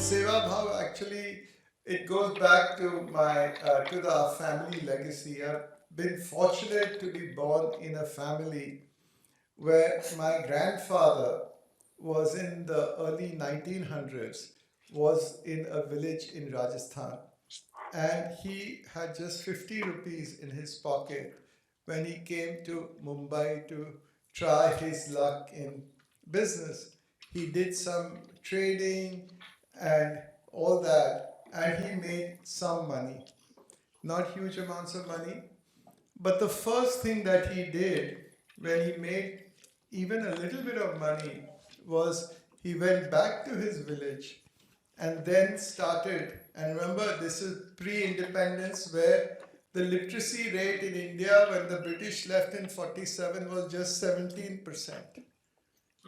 Seva Bhav actually it goes back to my to the family legacy. I've been fortunate to be born in a family where my grandfather was in the early 1900s, was in a village in Rajasthan, and he had just 50 rupees in his pocket when he came to Mumbai to try his luck in business. He did some trading and all that, and he made some money, not huge amounts of money. But the first thing that he did when he made even a little bit of money was he went back to his village and then started. And remember, this is pre-independence, where the literacy rate in India when the British left in 47 was just 17%.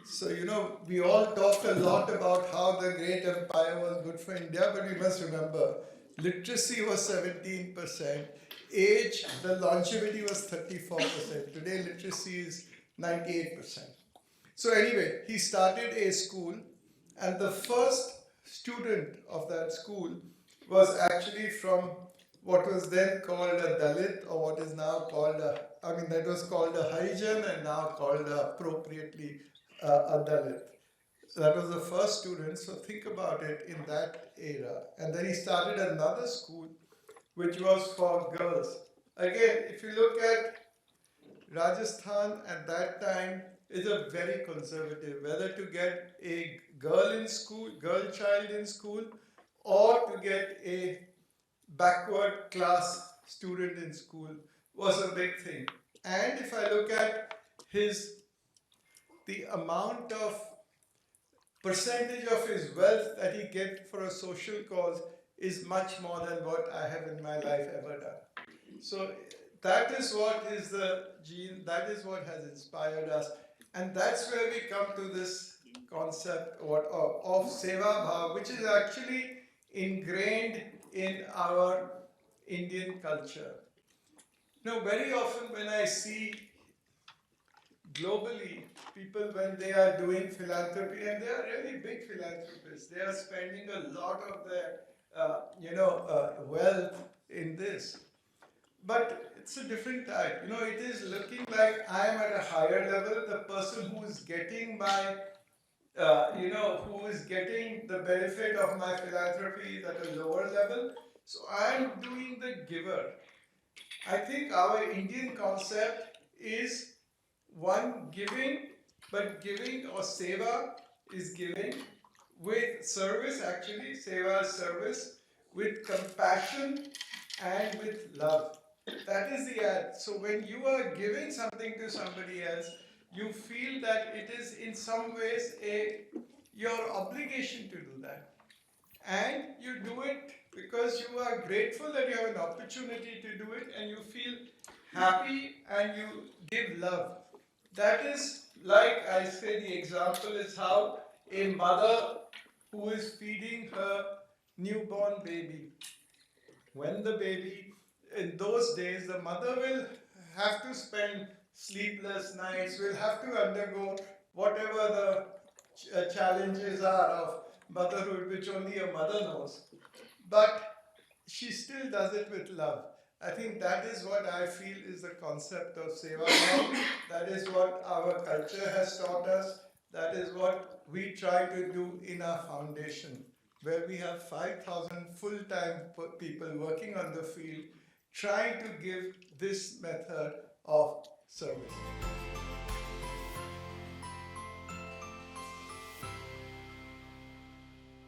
So, we all talk a lot about how the great empire was good for India, but we must remember literacy was 17%, age, the longevity was 34%. Today, literacy is 98%. So, anyway, he started a school, and the first student of that school was actually from what was then called a Dalit, or what is now called that was called a Harijan and now called appropriately a Dalit. That was the first student, so think about it in that era. And then he started another school which was for girls. Again, if you look at Rajasthan at that time, is a very conservative, whether to get a girl in school, girl child in school, or to get a backward class student in school was a big thing. And if I look at the amount of percentage of his wealth that he get for a social cause is much more than what I have in my life ever done. So that is what is the gene, that is what has inspired us. And that's where we come to this concept of Seva Bhav, which is actually ingrained in our Indian culture. Very often when I see globally people when they are doing philanthropy, and they are really big philanthropists, they are spending a lot of their wealth in this. But it's a different type. It is looking like I am at a higher level. The person who is getting who is getting the benefit of my philanthropy is at a lower level. So I am doing the giver. I think our Indian concept is one giving, but giving or seva is giving with service, actually, seva is service, with compassion and with love. That is the ad. So when you are giving something to somebody else, you feel that it is in some ways your obligation to do that. And you do it because you are grateful that you have an opportunity to do it, and you feel happy and you give love. That is, like I say, the example is how a mother who is feeding her newborn baby, when the baby, in those days, the mother will have to spend sleepless nights, will have to undergo whatever the challenges are of motherhood, which only a mother knows. But she still does it with love. I think that is what I feel is the concept of Seva Bhav. That is what our culture has taught us. That is what we try to do in our foundation, where we have 5,000 full-time people working on the field, trying to give this method of service.